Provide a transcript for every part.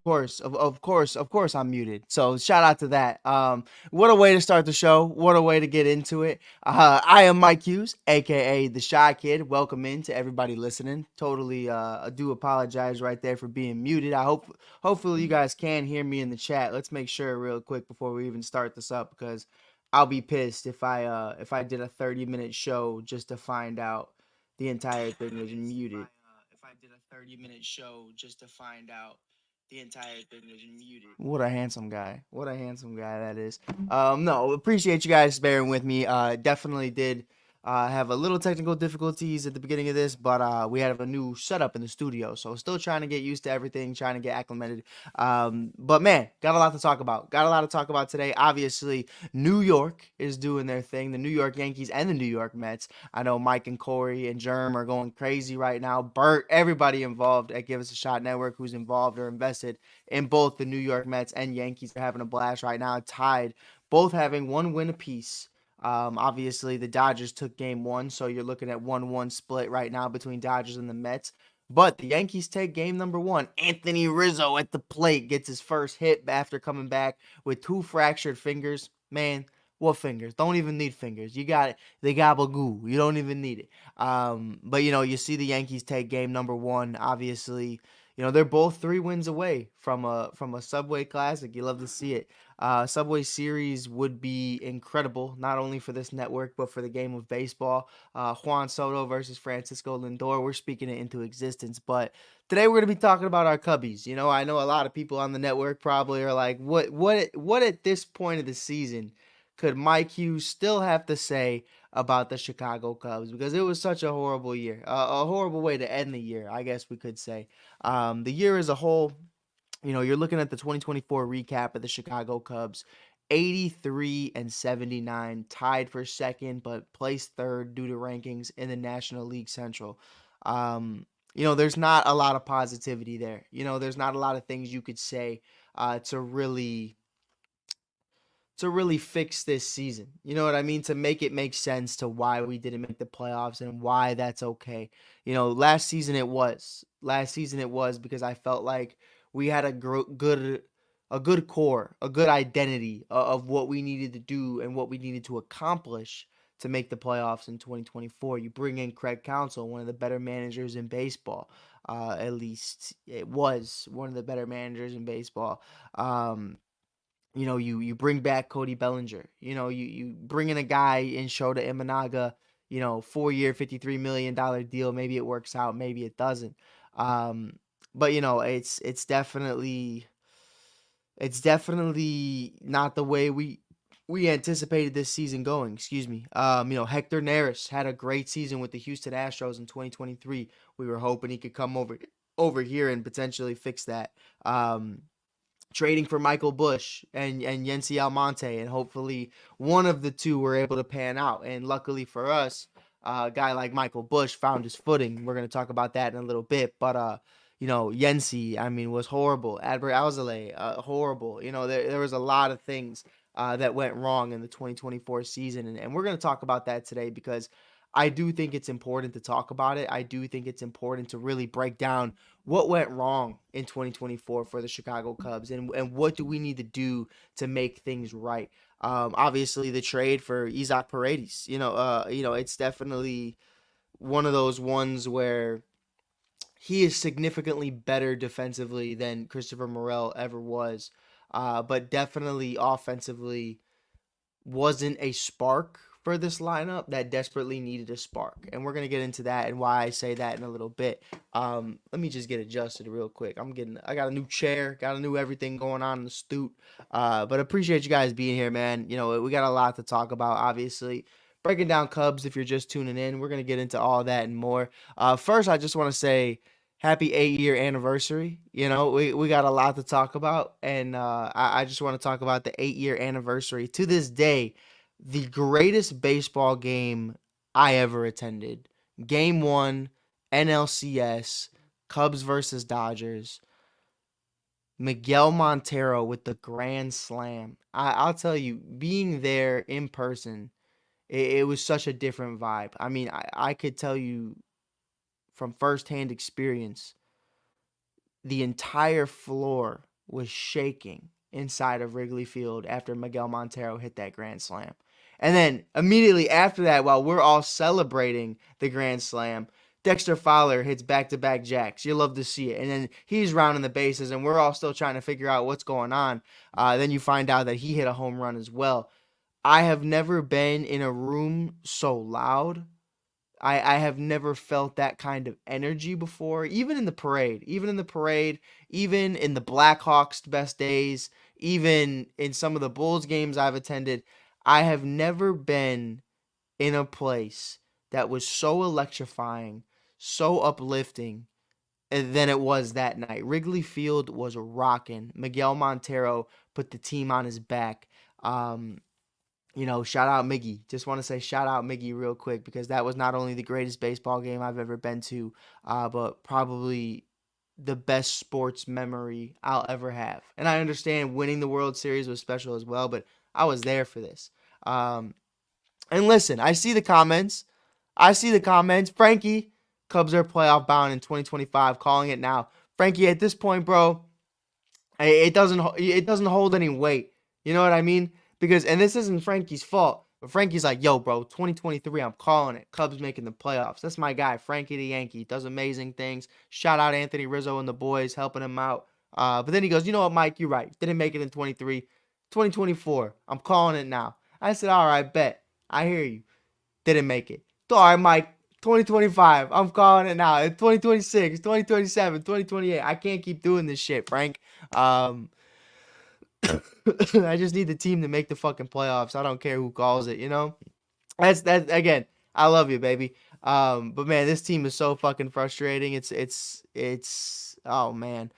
Of course, I'm muted. So shout out to that. What a way to start the show. What a way to get into it. I am Mike Hughes, aka the Shy Kid. Welcome in to everybody listening. Totally, I do apologize right there for being muted. Hopefully you guys can hear me in the chat. Let's make sure real quick before we even start this up because I'll be pissed if I did a 30-minute show just to find out the entire thing was muted. If I did a 30-minute show just to find out the entire thing was muted. What a handsome guy. What a handsome guy that is. No, appreciate you guys bearing with me. Definitely did have a little technical difficulties at the beginning of this, but we have a new setup in the studio, so still trying to get used to everything, trying to get acclimated. But man, got a lot to talk about. Got a lot to talk about today. Obviously, New York is doing their thing. The New York Yankees and the New York Mets. I know Mike and Corey and Germ are going crazy right now. Bert, everybody involved at Give Us a Shot Network who's involved or invested in both the New York Mets and Yankees are having a blast right now, tied, both having one win apiece. Obviously, the Dodgers took game one, so you're looking at 1-1 split right now between Dodgers and the Mets. But the Yankees take game number one. Anthony Rizzo at the plate gets his first hit after coming back with two fractured fingers. Man, what fingers? Don't even need fingers. You got it. They gabagoo. You don't even need it. But you see the Yankees take game number one. Obviously, they're both 3 wins away from a Subway Classic. You love to see it. Subway Series would be incredible, not only for this network but for the game of baseball. Juan Soto versus Francisco Lindor. We're speaking it into existence. But today we're going to be talking about our Cubbies. I know a lot of people on the network probably are like, what at this point of the season could Mike Hughes still have to say about the Chicago Cubs? Because it was such a horrible year, a horrible way to end the year, I guess we could say. The year as a whole, you're looking at the 2024 recap of the Chicago Cubs. 83 and 79, tied for second, but placed third due to rankings in the National League Central. There's not a lot of positivity there. There's not a lot of things you could say to really fix this season. You know what I mean? To make it make sense to why we didn't make the playoffs and why that's okay. Last season it was. Last season it was because I felt like we had a good core, a good identity of what we needed to do and what we needed to accomplish to make the playoffs in 2024. You bring in Craig Counsell, one of the better managers in baseball. At least it was one of the better managers in baseball. You bring back Cody Bellinger. You bring in a guy in Shota Imanaga, 4-year, $53 million deal. Maybe it works out, maybe it doesn't. But it's definitely not the way we anticipated this season going. Excuse me. Hector Neris had a great season with the Houston Astros in 2023. We were hoping he could come over here and potentially fix that. Trading for Michael Bush and Yency Almonte, and hopefully one of the two were able to pan out. And luckily for us, a guy like Michael Bush found his footing. We're going to talk about that in a little bit. But Yency, I mean, was horrible. Adbert Alzolay, horrible. There was a lot of things that went wrong in the 2024 season, and we're going to talk about that today because I do think it's important to talk about it. I do think it's important to really break down what went wrong in 2024 for the Chicago Cubs and what do we need to do to make things right. Obviously, the trade for Isaac Paredes, it's definitely one of those ones where he is significantly better defensively than Christopher Morel ever was, but definitely offensively wasn't a spark for this lineup that desperately needed a spark. And we're going to get into that and why I say that in a little bit. Let me just get adjusted real quick. I got a new chair, got a new everything going on in the stoop. But appreciate you guys being here, man. We got a lot to talk about, obviously. Breaking down Cubs if you're just tuning in. We're going to get into all that and more. First, I just want to say happy 8-year anniversary. We got a lot to talk about, and I just want to talk about the 8-year anniversary. To this day, the greatest baseball game I ever attended. Game one, NLCS, Cubs versus Dodgers. Miguel Montero with the grand slam. I'll tell you, being there in person, it was such a different vibe. I mean, I could tell you from firsthand experience, the entire floor was shaking inside of Wrigley Field after Miguel Montero hit that grand slam. And then immediately after that, while we're all celebrating the grand slam, Dexter Fowler hits back-to-back jacks. You love to see it. And then he's rounding the bases, and we're all still trying to figure out what's going on. Then you find out that he hit a home run as well. I have never been in a room so loud. I have never felt that kind of energy before, even in the parade, even in the Blackhawks' best days, even in some of the Bulls games I've attended. I have never been in a place that was so electrifying, so uplifting than it was that night. Wrigley Field was rocking. Miguel Montero put the team on his back. Um, shout out Miggy. Just want to say shout out Miggy real quick because that was not only the greatest baseball game I've ever been to, but probably the best sports memory I'll ever have. And I understand winning the World Series was special as well, but I was there for this. Um, and listen, I see the comments. Frankie, Cubs are playoff bound in 2025, calling it now. Frankie, at this point, bro, it doesn't hold any weight. You know what I mean? Because and this isn't Frankie's fault, but Frankie's like, yo, bro, 2023, I'm calling it. Cubs making the playoffs. That's my guy, Frankie the Yankee. He does amazing things. Shout out Anthony Rizzo and the boys helping him out. But then he goes, you know what, Mike, you're right. Didn't make it in 23, 2024. I'm calling it now. I said, all right, bet. I hear you. Didn't make it. All right, Mike. 2025. I'm calling it now. 2026, 2027, 2028. I can't keep doing this shit, Frank. Um, I just need the team to make the fucking playoffs. I don't care who calls it, you know? That's that again. I love you, baby. But man, this team is so fucking frustrating. It's oh man.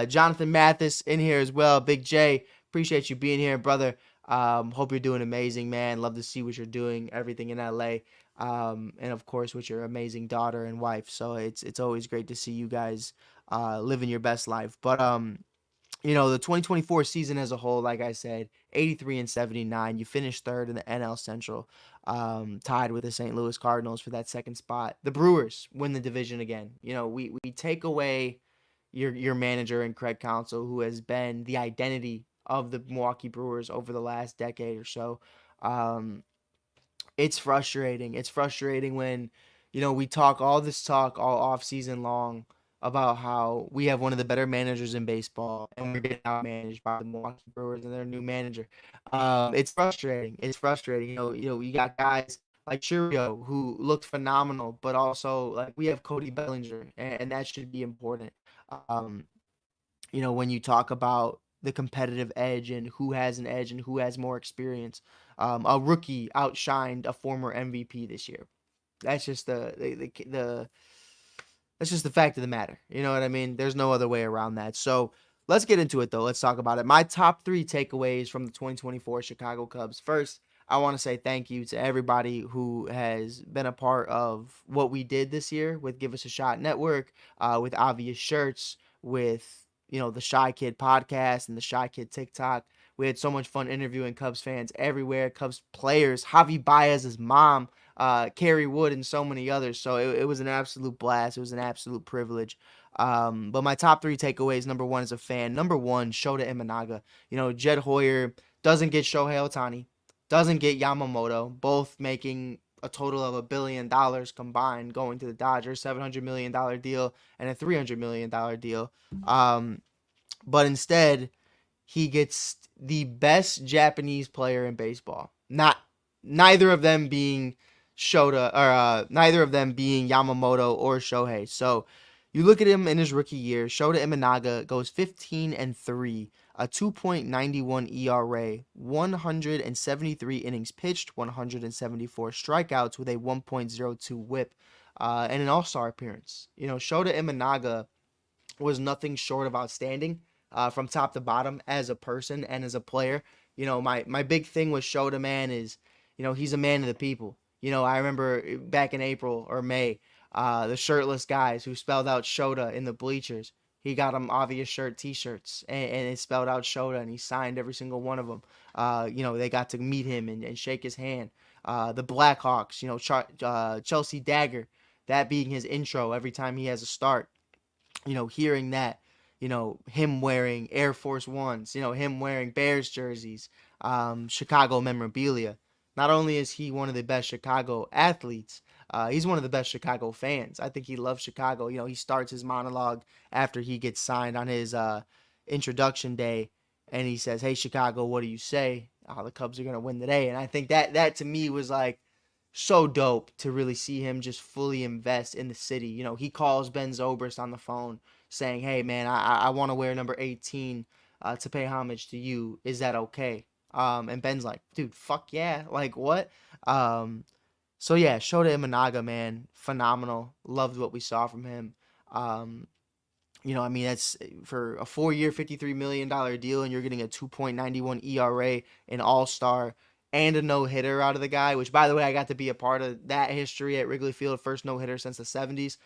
Jonathan Mathis in here as well. Big J, appreciate you being here, brother. Hope you're doing amazing, man. Love to see what you're doing, everything in LA. And of course with your amazing daughter and wife. So it's always great to see you guys living your best life. But the 2024 season as a whole, like I said, 83 and 79. You finished third in the NL Central, tied with the St. Louis Cardinals for that second spot. The Brewers win the division again. We take away your manager and Craig Counsell, who has been the identity of the Milwaukee Brewers over the last decade or so. It's frustrating. It's frustrating when, we talk all this talk all off season long about how we have one of the better managers in baseball and we're getting outmanaged by the Milwaukee Brewers and their new manager. It's frustrating. It's frustrating. You got guys like Churio who looked phenomenal, but also like we have Cody Bellinger, and that should be important. Um, when you talk about the competitive edge and who has an edge and who has more experience. A rookie outshined a former MVP this year. That's just the that's just the fact of the matter. You know what I mean? There's no other way around that. So let's get into it though. Let's talk about it. My top 3 takeaways from the 2024 Chicago Cubs. First, I want to say thank you to everybody who has been a part of what we did this year with Give Us a Shot Network, with Obvious Shirts, with the Shy Kid podcast and the Shy Kid TikTok. We had so much fun interviewing Cubs fans everywhere, Cubs players, Javi Baez's mom, Kerry Wood, and so many others. So it was an absolute blast. It was an absolute privilege. But my top 3 takeaways, number 1 as a fan. Number 1, Shota Imanaga. Jed Hoyer doesn't get Shohei Ohtani, doesn't get Yamamoto, both making a total of $1 billion combined going to the Dodgers, $700 million deal and a $300 million deal. But instead, he gets the best Japanese player in baseball. Neither of them being neither of them being Yamamoto or Shohei. So you look at him in his rookie year. Shota Imanaga goes 15-3, a 2.91 ERA, 173 innings pitched, 174 strikeouts with a 1.02 WHIP, and an All-Star appearance. Shota Imanaga was nothing short of outstanding, from top to bottom as a person and as a player. My big thing with Shota, man, is, he's a man of the people. I remember back in April or May, the shirtless guys who spelled out Shota in the bleachers. He got them obvious shirt T-shirts, and it spelled out Shota, and he signed every single one of them. They got to meet him and shake his hand. The Blackhawks, Chelsea Dagger, that being his intro every time he has a start. Hearing that, him wearing Air Force Ones, him wearing Bears jerseys, Chicago memorabilia. Not only is he one of the best Chicago athletes, he's one of the best Chicago fans. I think he loves Chicago. He starts his monologue after he gets signed on his introduction day, and he says, "Hey Chicago, what do you say? The Cubs are gonna win today." And I think that to me was like so dope to really see him just fully invest in the city. He calls Ben Zobrist on the phone saying, "Hey man, I want to wear number 18 to pay homage to you. Is that okay?" And Ben's like, "Dude, fuck yeah! Like what?" Um, so yeah, Shota Imanaga, man, phenomenal. Loved what we saw from him. Um, I mean, that's for a 4-year, $53 million deal, and you're getting a 2.91 ERA, an All Star, and a no hitter out of the guy. Which, by the way, I got to be a part of that history at Wrigley Field, first no hitter since the '70s.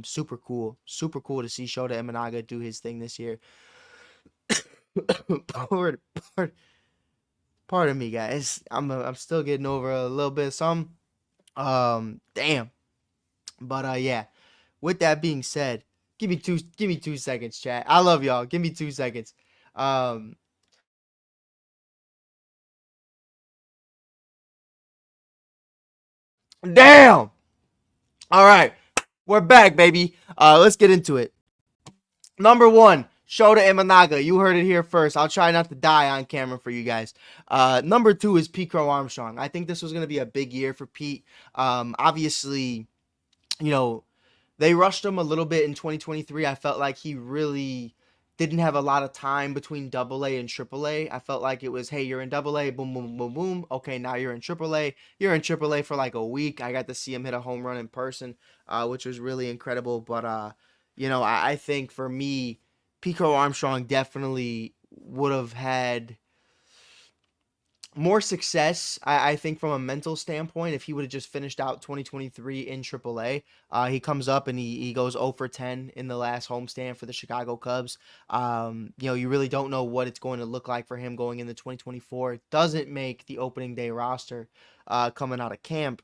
Super cool to see Shota Imanaga do his thing this year. pardon, pardon, pardon me, guys. I'm still getting over a little bit of some. Damn. But yeah. With that being said, give me 2 seconds, chat. I love y'all. Give me 2 seconds. Um, damn. All right, we're back, baby. Let's get into it. Number one, Shota Imanaga. You heard it here first. I'll try not to die on camera for you guys. Number two is Pete Crow Armstrong. I think this was gonna be a big year for Pete. Obviously, you know, they rushed him a little bit in 2023. I felt like he really didn't have a lot of time between double A and triple A. I felt like it was, hey, you're in double A, boom, boom, boom, boom. Okay, now you're in triple A. You're in triple A for like a week. I got to see him hit a home run in person, which was really incredible. But, I think for me, Pico Armstrong definitely would have had more success, I think, from a mental standpoint, if he would have just finished out 2023 in AAA. He comes up and he goes 0 for 10 in the last homestand for the Chicago Cubs. You really don't know what it's going to look like for him going into 2024. Doesn't make the opening day roster coming out of camp.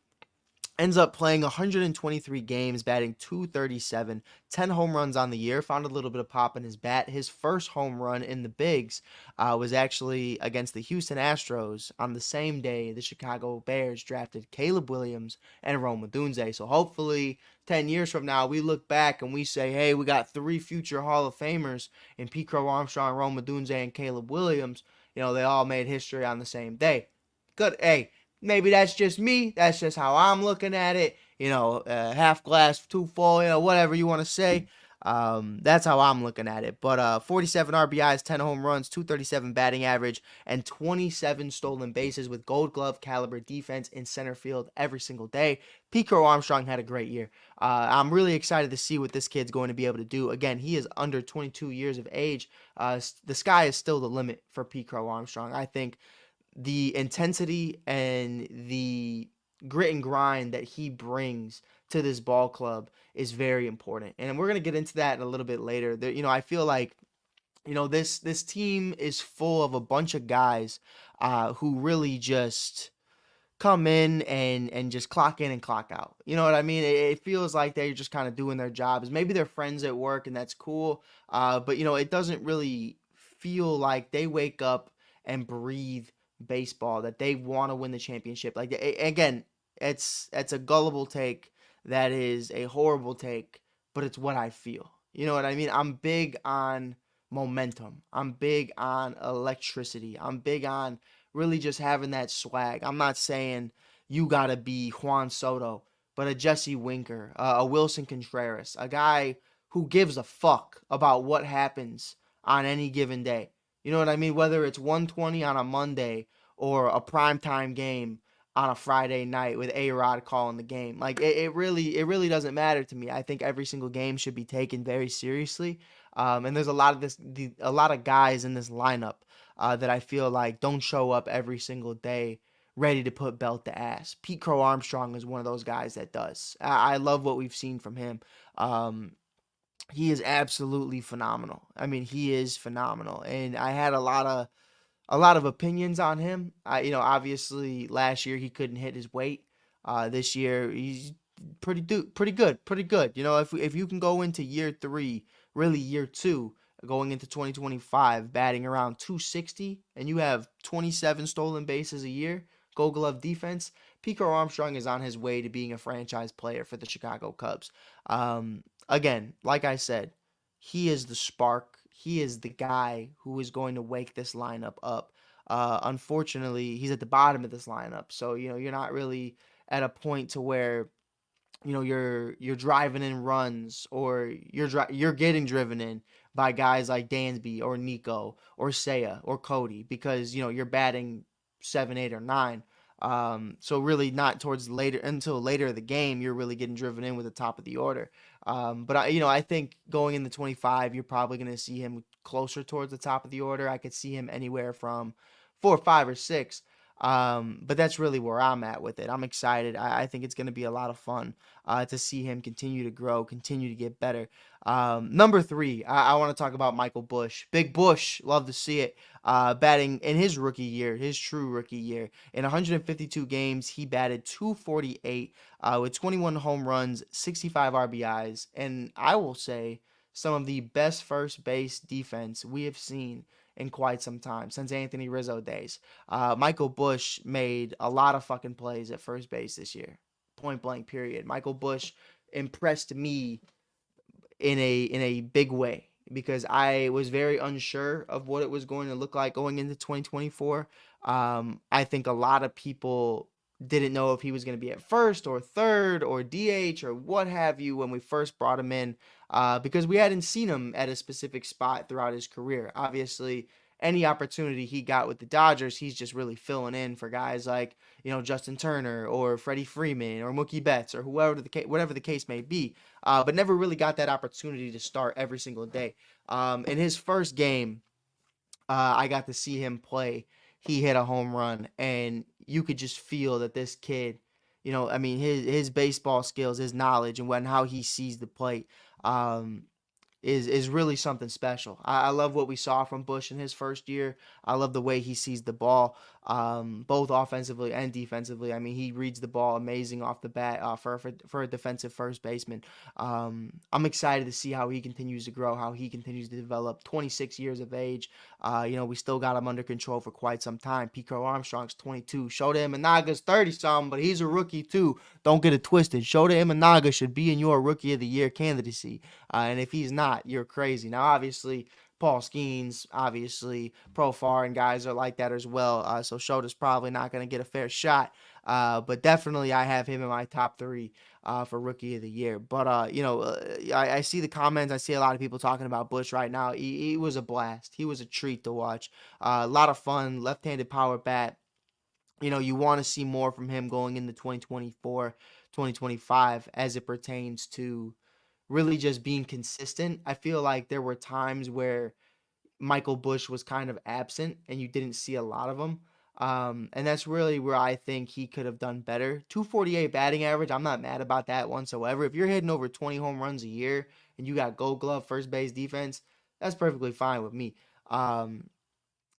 Ends up playing 123 games, batting 237, 10 home runs on the year. Found a little bit of pop in his bat. His first home run in the bigs was actually against the Houston Astros on the same day the Chicago Bears drafted Caleb Williams and Rome Odunze. So hopefully 10 years from now, we look back and we say, hey, we got 3 future Hall of Famers in Pete Crow Armstrong, Rome Odunze, and Caleb Williams. They all made history on the same day. Good. Hey, maybe that's just me. That's just how I'm looking at it. Half glass, too full, whatever you want to say. That's how I'm looking at it. But 47 RBIs, 10 home runs, 237 batting average, and 27 stolen bases with gold glove caliber defense in center field every single day. Pico Armstrong had a great year. I'm really excited to see what this kid's going to be able to do. Again, he is under 22 years of age. The sky is still the limit for Pico Armstrong. I think the intensity and the grit and grind that he brings to this ball club is very important. And we're going to get into that a little bit later. I feel like this team is full of a bunch of guys who really just come in and just clock in and clock out. You know what I mean? It feels like they're just kind of doing their jobs. Maybe they're friends at work and that's cool. But it doesn't really feel like they wake up and breathe baseball, that they want to win the championship. Like, again, it's a gullible take. That is a horrible take, but it's what I feel. You know what I mean? I'm big on momentum. I'm big on electricity. I'm big on really just having that swag. I'm not saying you got to be Juan Soto, but a Jesse Winker, a Wilson Contreras, a guy who gives a fuck about what happens on any given day. You know what I mean? Whether it's 120 on a Monday or a primetime game on a Friday night with A-Rod calling the game. Like it really doesn't matter to me. I think every single game should be taken very seriously. And there's a lot of guys in this lineup that I feel like don't show up every single day ready to put belt to ass. Pete Crow Armstrong is one of those guys that does. I love what we've seen from him. He is absolutely phenomenal. I mean, he is phenomenal. And I had a lot of opinions on him. Obviously last year he couldn't hit his weight. This year he's pretty good. If you can go into year 3, really year 2, going into 2025, batting around 260, and you have 27 stolen bases a year, Gold Glove defense. Pico Armstrong is on his way to being a franchise player for the Chicago Cubs. Again, like I said, he is the spark. He is the guy who is going to wake this lineup up. Unfortunately, he's at the bottom of this lineup, so you're not really at a point to where you're driving in runs, or you're getting driven in by guys like Dansby or Nico or Seiya or Cody, because you're batting 7, 8, or 9. So really not towards later until later of the game you're really getting driven in with the top of the order. But I think going into 25 you're probably going to see him closer towards the top of the order. I could see him anywhere from 4, 5, or 6. But that's really where I'm at with it. I'm excited. I think it's going to be a lot of fun to see him continue to grow, continue to get better. Number 3, I want to talk about Michael Busch. Big Busch, love to see it. Batting in his rookie year, his true rookie year. In 152 games, he batted 248 with 21 home runs, 65 RBIs, and I will say some of the best first base defense we have seen in quite some time, since Anthony Rizzo days. Michael Busch made a lot of fucking plays at first base this year. Point blank, period. Michael Busch impressed me in a big way, because I was very unsure of what it was going to look like going into 2024. I think a lot of people didn't know if he was going to be at first or third or DH or what have you when we first brought him in, because we hadn't seen him at a specific spot throughout his career. Obviously, any opportunity he got with the Dodgers, he's just really filling in for guys like Justin Turner or Freddie Freeman or Mookie Betts or whatever the case may be, but never really got that opportunity to start every single day. In his first game, I got to see him play. He hit a home run, and you could just feel that this kid, I mean, his baseball skills, his knowledge, and how he sees the plate. Is really something special. I love what we saw from Busch in his first year. I love the way he sees the ball, both offensively and defensively. I mean, he reads the ball amazing off the bat, for a defensive first baseman. I'm excited to see how he continues to grow, how he continues to develop. 26 years of age. We still got him under control for quite some time. Pico Armstrong's 22. Shota Imanaga's 30-something, but he's a rookie too. Don't get it twisted. Shota Imanaga should be in your Rookie of the Year candidacy. And if he's not, you're crazy. Now, obviously, Paul Skeens, obviously, Profar and guys are like that as well. So Shota's probably not going to get a fair shot. But definitely I have him in my top 3 for Rookie of the Year. But, I see the comments. I see a lot of people talking about Busch right now. He was a blast. He was a treat to watch. A lot of fun, left-handed power bat. You want to see more from him going into 2024, 2025 as it pertains to really just being consistent. I feel like there were times where Michael Busch was kind of absent and you didn't see a lot of him. And that's really where I think he could have done better. 248 batting average, I'm not mad about that whatsoever. If you're hitting over 20 home runs a year and you got Gold Glove first base defense, that's perfectly fine with me.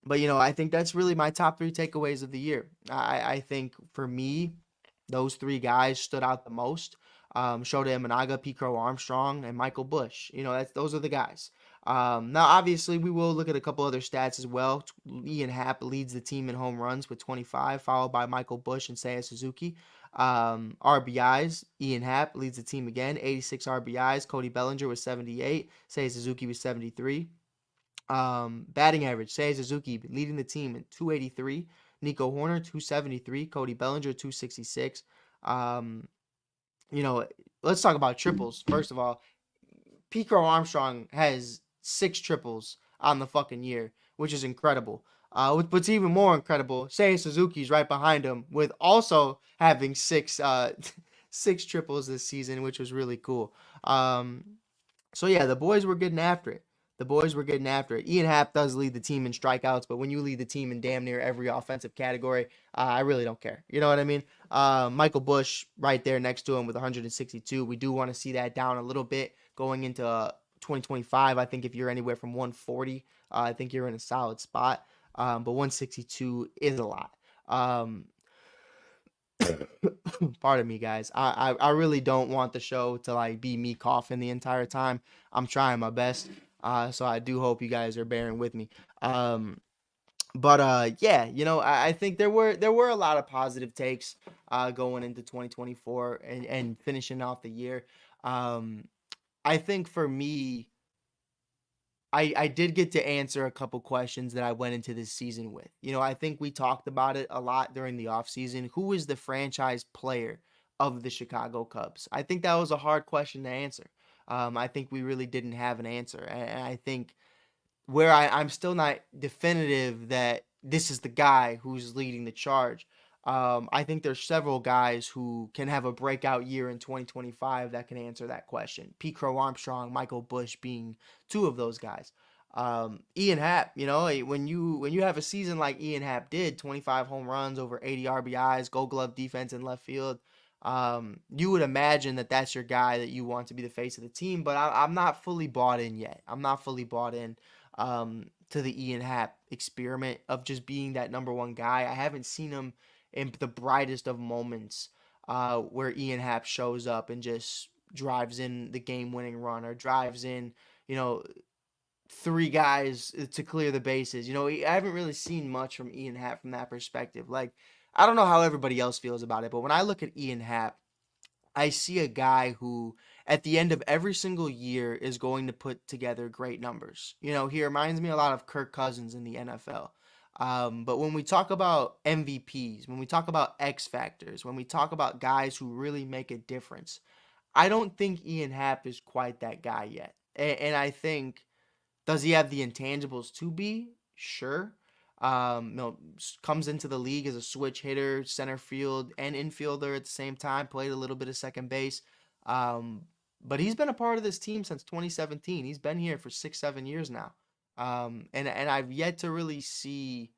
But I think that's really my top 3 takeaways of the year. I think for me, those 3 guys stood out the most. Shota Imanaga, Pico Armstrong, and Michael Busch. Those are the guys. Now, obviously, we will look at a couple other stats as well. Ian Happ leads the team in home runs with 25, followed by Michael Busch and Seiya Suzuki. RBIs, Ian Happ leads the team again, 86 RBIs. Cody Bellinger was 78. Seiya Suzuki was 73. Batting average, Seiya Suzuki leading the team in 283. Nico Horner, 273. Cody Bellinger, 266. Let's talk about triples. First of all, Pico Armstrong has 6 triples on the fucking year, which is incredible. What's even more incredible, Seiya Suzuki's right behind him with also having 6 6 triples this season, which was really cool. So yeah, the boys were getting after it. The boys were getting after it. Ian Happ does lead the team in strikeouts, but when you lead the team in damn near every offensive category, I really don't care. You know what I mean? Michael Busch right there next to him with 162. We do want to see that down a little bit going into 2025. I think if you're anywhere from 140, I think you're in a solid spot. But 162 is a lot. Pardon me, guys. I really don't want the show to like be me coughing the entire time. I'm trying my best. So I do hope you guys are bearing with me. Um, but yeah, I think there were a lot of positive takes going into 2024 and finishing off the year. Um, I think for me, I did get to answer a couple questions that I went into this season with. I think we talked about it a lot during the offseason. Who is the franchise player of the Chicago Cubs? I think that was a hard question to answer. I think we really didn't have an answer. And I think where I'm still not definitive that this is the guy who's leading the charge. I think there's several guys who can have a breakout year in 2025 that can answer that question. Pete Crow Armstrong, Michael Bush being two of those guys. Ian Happ, when you have a season like Ian Happ did, 25 home runs, over 80 RBIs, Gold Glove defense in left field. You would imagine that that's your guy that you want to be the face of the team, but I'm not fully bought in yet. I'm not fully bought in to the Ian Happ experiment of just being that number one guy. I haven't seen him in the brightest of moments where Ian Happ shows up and just drives in the game winning run or drives in, you know, three guys to clear the bases. I haven't really seen much from Ian Happ from that perspective. Like, I don't know how everybody else feels about it, but when I look at Ian Happ, I see a guy who, at the end of every single year, is going to put together great numbers. He reminds me a lot of Kirk Cousins in the NFL. But when we talk about MVPs, when we talk about X factors, when we talk about guys who really make a difference, I don't think Ian Happ is quite that guy yet. And I think, does he have the intangibles to be? Sure. Comes into the league as a switch hitter, center field, and infielder at the same time. Played a little bit of second base. Um, but he's been a part of this team since 2017. He's been here for 6, 7 years now. And I've yet to really see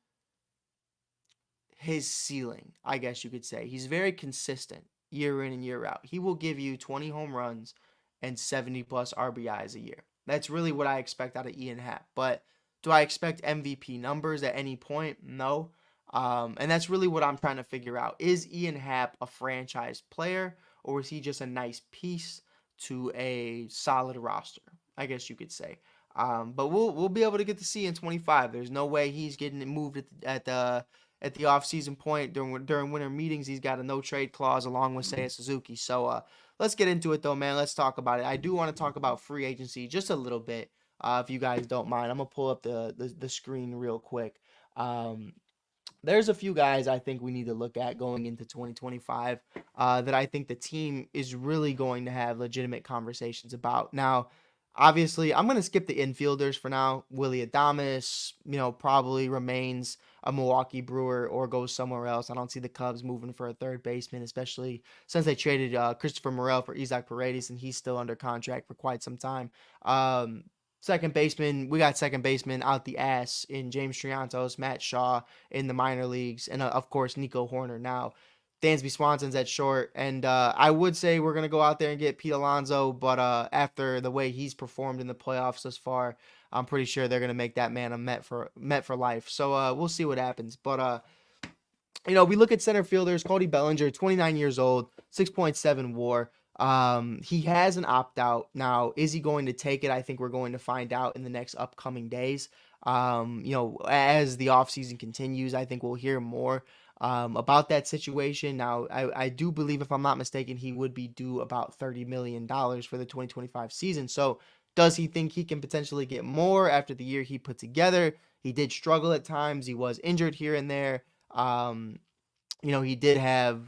his ceiling, I guess you could say. He's very consistent year in and year out. He will give you 20 home runs and 70 plus RBIs a year. That's really what I expect out of Ian Happ. But do I expect MVP numbers at any point? No. And that's really what I'm trying to figure out. Is Ian Happ a franchise player, or is he just a nice piece to a solid roster? I guess you could say. But we'll be able to get to see in 25. There's no way he's getting moved at the off-season point during winter meetings. He's got a no trade clause along with Seiya Suzuki. So let's get into it though, man. Let's talk about it. I do want to talk about free agency just a little bit, if you guys don't mind. I'm gonna pull up the screen real quick. Um, there's a few guys I think we need to look at going into 2025 that I think the team is really going to have legitimate conversations about. Now, obviously, I'm going to skip the infielders for now. Willie Adames, probably remains a Milwaukee Brewer or goes somewhere else. I don't see the Cubs moving for a third baseman, especially since they traded Christopher Morel for Isaac Paredes, and he's still under contract for quite some time. Second baseman, we got second baseman out the ass in James Triantos, Matt Shaw in the minor leagues, and of course Nico Horner now. Dansby Swanson's at short, and I would say we're gonna go out there and get Pete Alonso, but after the way he's performed in the playoffs thus far, I'm pretty sure they're gonna make that man a Met for life. So we'll see what happens. But we look at center fielders. Cody Bellinger, 29 years old, 6.7 WAR. He has an opt out now. Is he going to take it? I think we're going to find out in the next upcoming days. As the offseason continues, I think we'll hear more about that situation. Now, I do believe, if I'm not mistaken, he would be due about $30 million for the 2025 season. So, does he think he can potentially get more after the year he put together? He did struggle at times. He was injured here and there. Um, he did have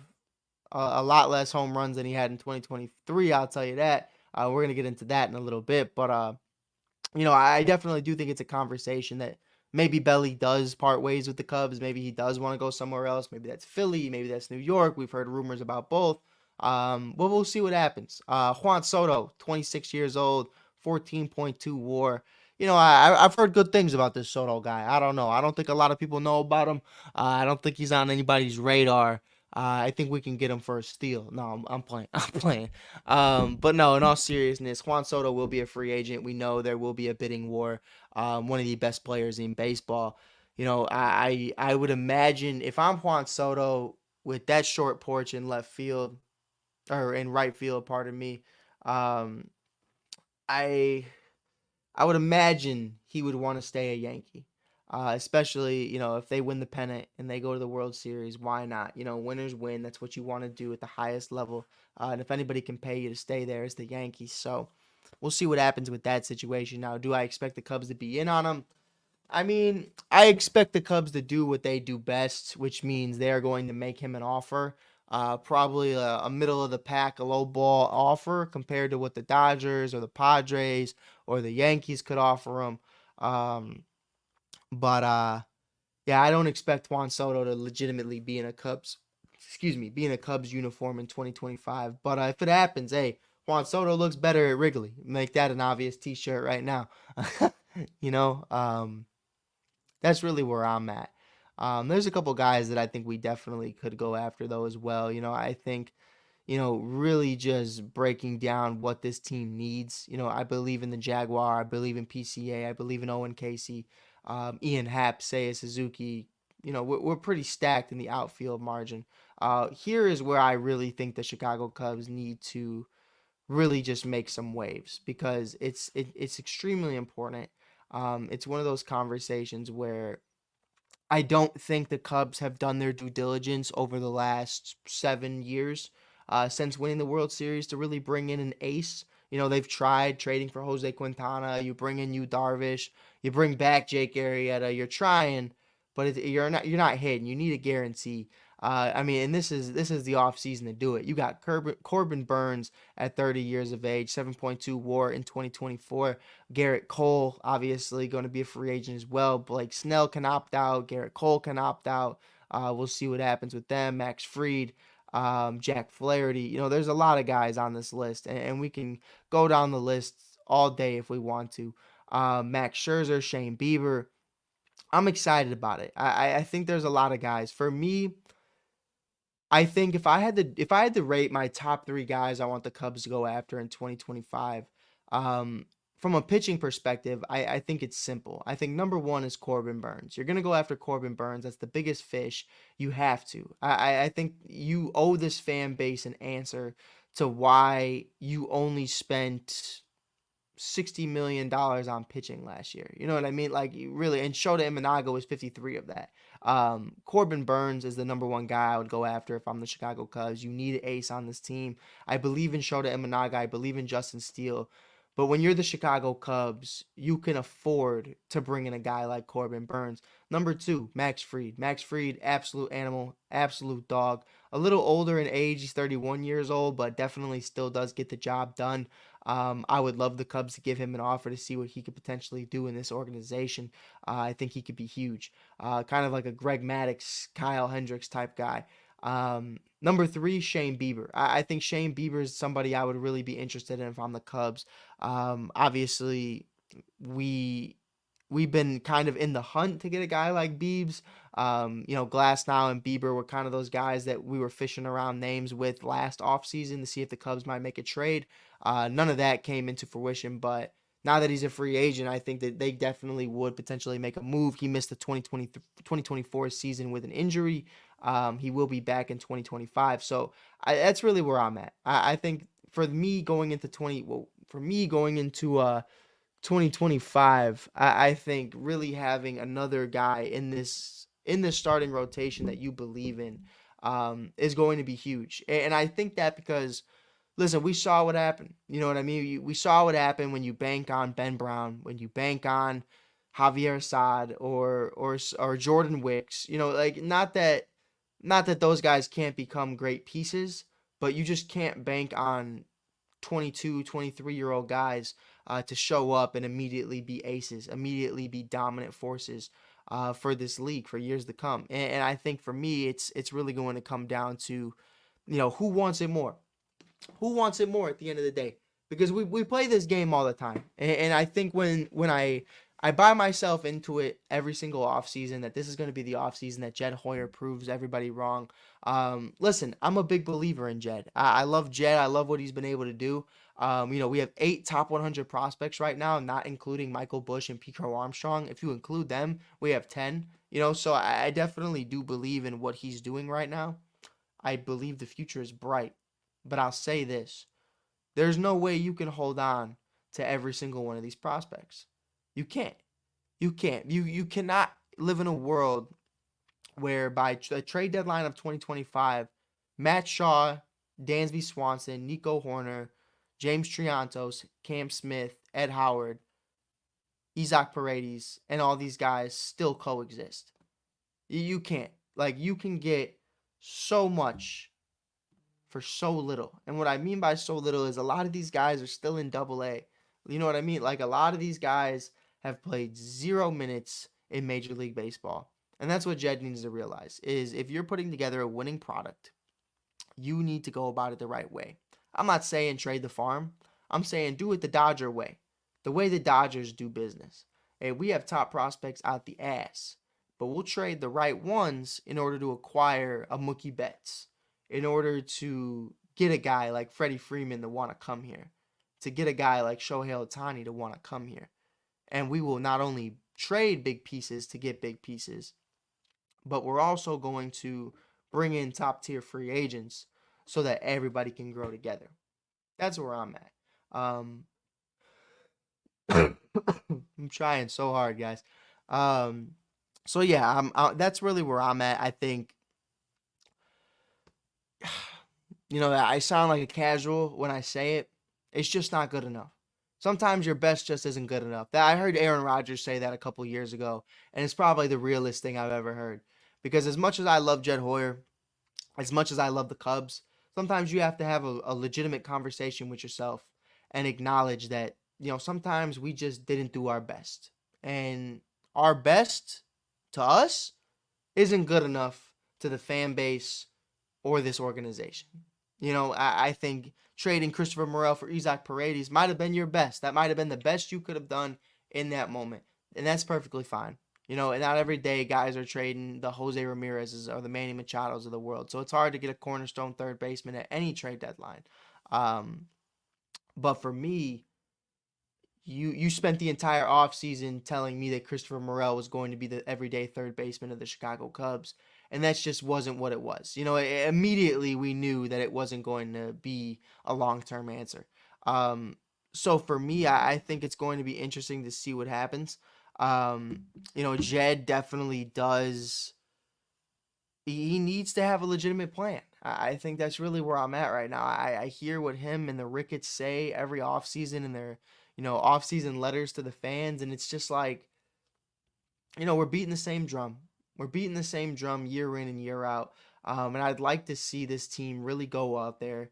a lot less home runs than he had in 2023. I'll tell you that. We're gonna get into that in a little bit, but I definitely do think it's a conversation that maybe Belly does part ways with the Cubs. Maybe he does want to go somewhere else. Maybe that's Philly. Maybe that's New York. We've heard rumors about both. But we'll see what happens. Juan Soto, 26 years old, 14.2 WAR. I've heard good things about this Soto guy. I don't know. I don't think a lot of people know about him. I don't think he's on anybody's radar. I think we can get him for a steal. No, I'm playing. I'm playing. But no, in all seriousness, Juan Soto will be a free agent. We know there will be a bidding war. One of the best players in baseball. I would imagine if I'm Juan Soto with that short porch in left field or in right field, pardon me, um, I I would imagine he would want to stay a Yankee. Especially, if they win the pennant and they go to the World Series, why not? Winners win. That's what you want to do at the highest level. And if anybody can pay you to stay there, it's the Yankees. So we'll see what happens with that situation. Now, do I expect the Cubs to be in on him? I mean, I expect the Cubs to do what they do best, which means they are going to make him an offer. Probably a middle of the pack, a low ball offer compared to what the Dodgers or the Padres or the Yankees could offer him. Um, but yeah, I don't expect Juan Soto to legitimately be in a be in a Cubs uniform in 2025. But if it happens, hey, Juan Soto looks better at Wrigley. Make that an obvious T-shirt right now. you know, um, that's really where I'm at. There's a couple guys that I think we definitely could go after though as well. I think really just breaking down what this team needs. I believe in the Jaguar. I believe in PCA. I believe in Owen Casey, Ian Happ, Seiya Suzuki. We're pretty stacked in the outfield margin. Here is where I really think the Chicago Cubs need to really just make some waves because it's extremely important. It's one of those conversations where I don't think the Cubs have done their due diligence over the last 7 years since winning the World Series to really bring in an ace. They've tried trading for Jose Quintana. You bring in Yu Darvish. You bring back Jake Arrieta. You're trying, but you're not hitting. You need a guarantee. I mean, and this is the off season to do it. You got Corbin Burns at 30 years of age, 7.2 WAR in 2024. Garrett Cole, obviously, going to be a free agent as well. Blake Snell can opt out. Garrett Cole can opt out. We'll see what happens with them. Max Fried, Jack Flaherty. There's a lot of guys on this list, and we can go down the list all day if we want to. Max Scherzer, Shane Bieber. I'm excited about it. I think there's a lot of guys. For me, I think if I had to rate my top three guys I want the Cubs to go after in 2025, um, from a pitching perspective, I think it's simple. I think number one is Corbin Burns. You're gonna go after Corbin Burns. That's the biggest fish. You have to. I think you owe this fan base an answer to why you only spent $60 million on pitching last year. You know what I mean? Like you really, and Shota Imanaga was 53 of that. Corbin Burns is the number one guy I would go after if I'm the Chicago Cubs. You need an ace on this team. I believe in Shota Imanaga. I believe in Justin Steele. But when you're the Chicago Cubs, you can afford to bring in a guy like Corbin Burns. Number two, Max Fried. Max Fried, absolute animal, absolute dog. A little older in age. He's 31 years old, but definitely still does get the job done. I would love the Cubs to give him an offer to see what he could potentially do in this organization. I think he could be huge. Kind of like a Greg Maddux, Kyle Hendricks type guy. Number three, Shane Bieber. I think Shane Bieber is somebody I would really be interested in if I'm the Cubs. Obviously, we we've been kind of in the hunt to get a guy like Biebs. Glasnow and Bieber were kind of those guys that we were fishing around names with last offseason to see if the Cubs might make a trade. None of that came into fruition, but now that he's a free agent, I think that they definitely would potentially make a move. He missed the 2024 season with an injury. He will be back in 2025. So that's really where I'm at. I think for me going into 2025, I think really having another guy in this starting rotation that you believe in is going to be huge. And I think that because listen, we saw what happened. You know what I mean? We saw what happened when you bank on Ben Brown, when you bank on Javier Assad or Jordan Wicks. Like not that those guys can't become great pieces, but you just can't bank on 22, 23-year-old guys to show up and immediately be aces, immediately be dominant forces for this league for years to come. And I think for me, it's really going to come down to, who wants it more? Who wants it more at the end of the day? Because we play this game all the time. And I think when I buy myself into it every single offseason that this is going to be the offseason that Jed Hoyer proves everybody wrong. Listen, I'm a big believer in Jed. I love Jed. I love what he's been able to do. We have 8 top 100 prospects right now, not including Michael Bush and Pico Armstrong. If you include them, we have 10. So I definitely do believe in what he's doing right now. I believe the future is bright. But I'll say this. There's no way you can hold on to every single one of these prospects. You can't. You can't. You cannot live in a world where by the trade deadline of 2025, Matt Shaw, Dansby Swanson, Nico Horner, James Triantos, Cam Smith, Ed Howard, Isaac Paredes, and all these guys still coexist. You can't. Like, you can get so much for so little. And what I mean by so little is a lot of these guys are still in double A. You know what I mean? Like, a lot of these guys have played 0 minutes in Major League Baseball. And that's what Jed needs to realize is if you're putting together a winning product, you need to go about it the right way. I'm not saying trade the farm. I'm saying do it the Dodger way, the way the Dodgers do business. Hey, we have top prospects out the ass, but we'll trade the right ones in order to acquire a Mookie Betts, in order to get a guy like Freddie Freeman to want to come here, to get a guy like Shohei Ohtani to want to come here. And we will not only trade big pieces to get big pieces, but we're also going to bring in top tier free agents so that everybody can grow together. That's where I'm at. I'm trying so hard, guys. Um, so yeah, that's really where I'm at. I think, I sound like a casual when I say it. It's just not good enough. Sometimes your best just isn't good enough. That I heard Aaron Rodgers say that a couple years ago, and it's probably the realest thing I've ever heard. Because as much as I love Jed Hoyer, as much as I love the Cubs, sometimes you have to have a legitimate conversation with yourself and acknowledge that, sometimes we just didn't do our best. And our best to us isn't good enough to the fan base or this organization. I think trading Christopher Morel for Isaac Paredes might have been your best. That might have been the best you could have done in that moment. And that's perfectly fine. And not every day guys are trading the Jose Ramirez's or the Manny Machados of the world. So it's hard to get a cornerstone third baseman at any trade deadline. But for me, you spent the entire offseason telling me that Christopher Morel was going to be the everyday third baseman of the Chicago Cubs, and that just wasn't what it was. Immediately we knew that it wasn't going to be a long-term answer. Um, so for me, I think it's going to be interesting to see what happens. Jed definitely does. He needs to have a legitimate plan. I think that's really where I'm at right now. I hear what him and the Ricketts say every offseason in their, offseason letters to the fans, and it's just like, we're beating the same drum. We're beating the same drum year in and year out. And I'd like to see this team really go out there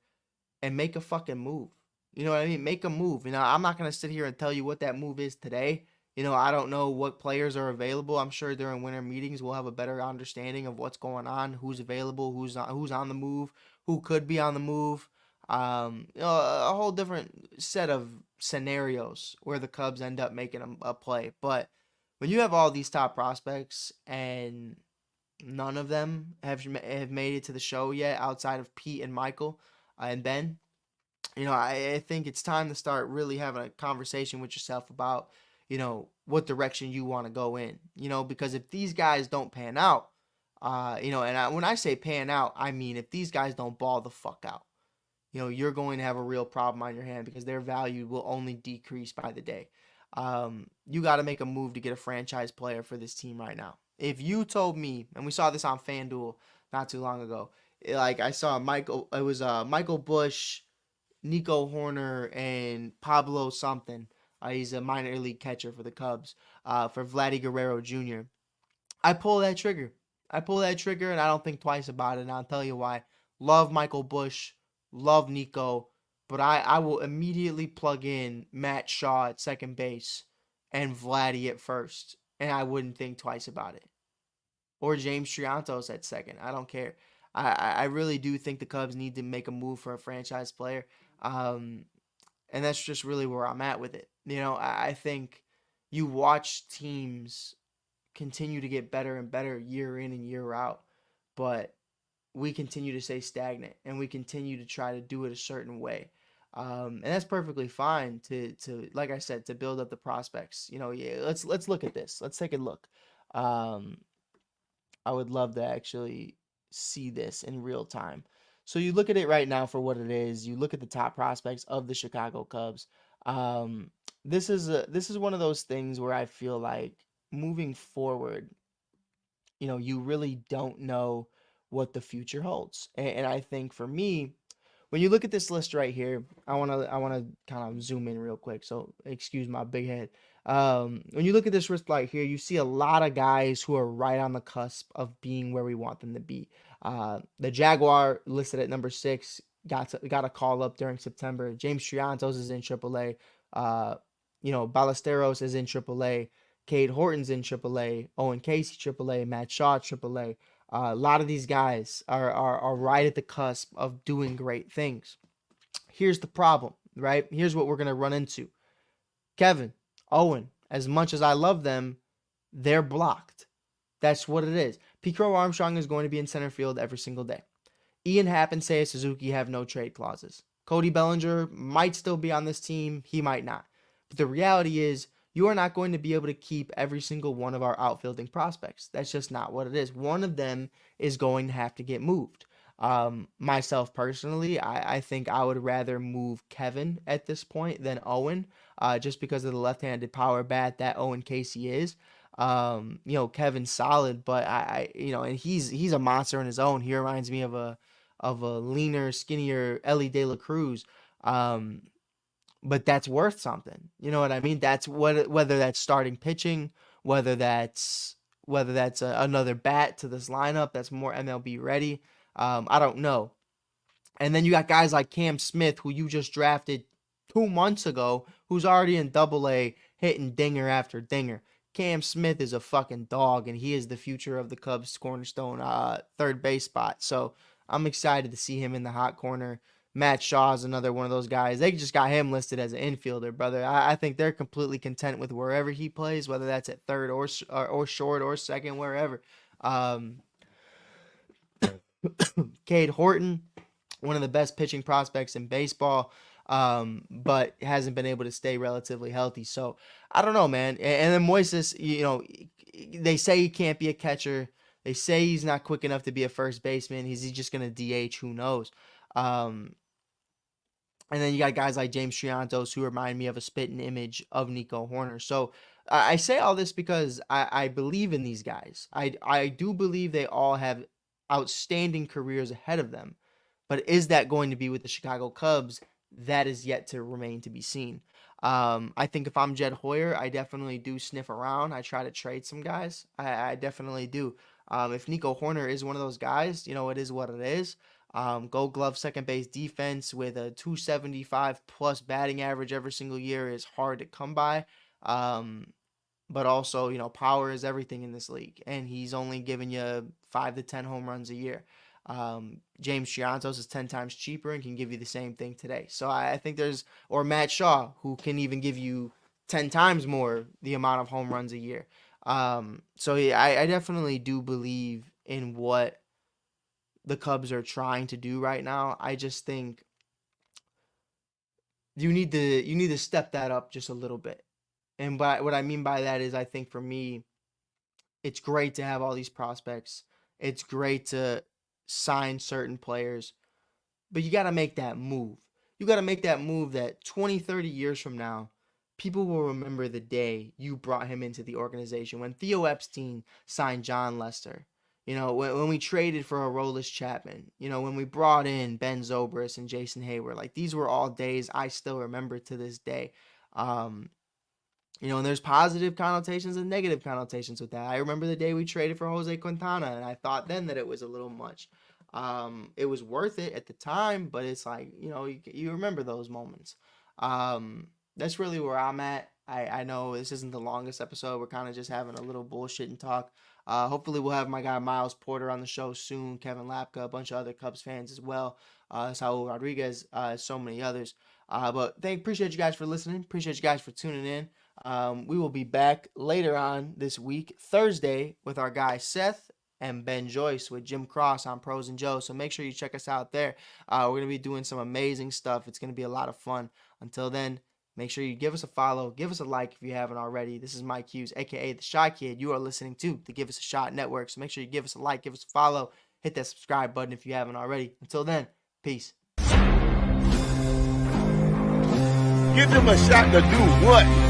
and make a fucking move. You know what I mean? Make a move. I'm not going to sit here and tell you what that move is today. I don't know what players are available. I'm sure during winter meetings we'll have a better understanding of what's going on, who's available, who's on the move, who could be on the move. A whole different set of scenarios where the Cubs end up making a play. But when you have all these top prospects and none of them have made it to the show yet outside of Pete and Michael and Ben, I think it's time to start really having a conversation with yourself about, what direction you want to go in, because if these guys don't pan out, when I say pan out, I mean if these guys don't ball the fuck out, you're going to have a real problem on your hand because their value will only decrease by the day. You got to make a move to get a franchise player for this team right now. If you told me, and we saw this on FanDuel not too long ago, like I saw it was Michael Bush, Nico Horner, and Pablo something. He's a minor league catcher for the Cubs, for Vladdy Guerrero Jr. I pull that trigger. I pull that trigger, and I don't think twice about it, and I'll tell you why. Love Michael Bush, love Nico, but I will immediately plug in Matt Shaw at second base and Vladdy at first, and I wouldn't think twice about it. Or James Triantos at second. I don't care. I really do think the Cubs need to make a move for a franchise player. Um, and that's just really where I'm at with it. I think you watch teams continue to get better and better year in and year out, but we continue to stay stagnant and we continue to try to do it a certain way. And that's perfectly fine to like I said, to build up the prospects. Yeah, let's look at this. Let's take a look. Um, I would love to actually see this in real time. So you look at it right now for what it is. You look at the top prospects of the Chicago Cubs. Um, this is one of those things where I feel like moving forward, you really don't know what the future holds. And I think for me, when you look at this list right here, I wanna kind of zoom in real quick. So excuse my big head. When you look at this list right here, you see a lot of guys who are right on the cusp of being where we want them to be. The Jaguar listed at number 6 got a call up during September. James Triantos is in AAA. Uh, Ballesteros is in AAA. Cade Horton's in AAA. Owen Casey AAA. Matt Shaw AAA. A lot of these guys are right at the cusp of doing great things. Here's the problem, right? Here's what we're going to run into. Kevin, Owen, as much as I love them, they're blocked. That's what it is. P. Crow Armstrong is going to be in center field every single day. Ian Happ and Seiya Suzuki have no trade clauses. Cody Bellinger might still be on this team. He might not. But the reality is, you are not going to be able to keep every single one of our outfielding prospects. That's just not what it is. One of them is going to have to get moved. Myself personally, I think I would rather move Kevin at this point than Owen, just because of the left-handed power bat that Owen Casey is. Kevin's solid, but and he's a monster in his own. He reminds me of a leaner, skinnier Ellie De La Cruz. But that's worth something. You know what I mean? That's whether that's starting pitching, whether that's another bat to this lineup that's more MLB ready. I don't know. And then you got guys like Cam Smith, who you just drafted 2 months ago, who's already in Double A, hitting dinger after dinger. Cam Smith is a fucking dog, and he is the future of the Cubs' cornerstone third base spot. So I'm excited to see him in the hot corner. Matt Shaw is another one of those guys. They just got him listed as an infielder, brother. I think they're completely content with wherever he plays, whether that's at third or short or second, wherever. Cade Horton, one of the best pitching prospects in baseball, but hasn't been able to stay relatively healthy. So I don't know, man. And then Moises, they say he can't be a catcher. They say he's not quick enough to be a first baseman. Is he just going to DH? Who knows? And then you got guys like James Triantos who remind me of a spitting image of Nico Horner. So I say all this because I believe in these guys. I do believe they all have outstanding careers ahead of them. But is that going to be with the Chicago Cubs? That is yet to remain to be seen. I think if I'm Jed Hoyer, I definitely do sniff around. I try to trade some guys. I definitely do. If Nico Horner is one of those guys, it is what it is. Gold Glove second base defense with a 275 plus batting average every single year is hard to come by. But also, power is everything in this league, and he's only giving you 5 to 10 home runs a year. James Triantos is 10 times cheaper and can give you the same thing today. So I think or Matt Shaw, who can even give you 10 times more the amount of home runs a year. So yeah, I definitely do believe in what the Cubs are trying to do right now. I just think you need to step that up just a little bit. And what I mean by that is, I think for me, it's great to have all these prospects. It's great to sign certain players, but you got to make that move. You got to make that move that 20, 30 years from now, people will remember the day you brought him into the organization. When Theo Epstein signed John Lester, when we traded for Aroldis Chapman, when we brought in Ben Zobrist and Jason Hayward, like these were all days I still remember to this day. And there's positive connotations and negative connotations with that. I remember the day we traded for Jose Quintana, and I thought then that it was a little much. It was worth it at the time, but it's like, you remember those moments. That's really where I'm at. I know this isn't the longest episode. We're kind of just having a little bullshit and talk. Hopefully we'll have my guy Miles Porter on the show soon, Kevin Lapka, a bunch of other Cubs fans as well, Saul Rodriguez, so many others. But appreciate you guys for listening. Appreciate you guys for tuning in. We will be back later on this week, Thursday, with our guy Seth and Ben Joyce with Jim Cross on Pros and Joe. So make sure you check us out there. We're going to be doing some amazing stuff. It's going to be a lot of fun. Until then, make sure you give us a follow, give us a like if you haven't already. This is Mike Hughes, a.k.a. The Shy Kid. You are listening to the Give Us a Shot Network. So make sure you give us a like, give us a follow, hit that subscribe button if you haven't already. Until then, peace. give them a shot to do what?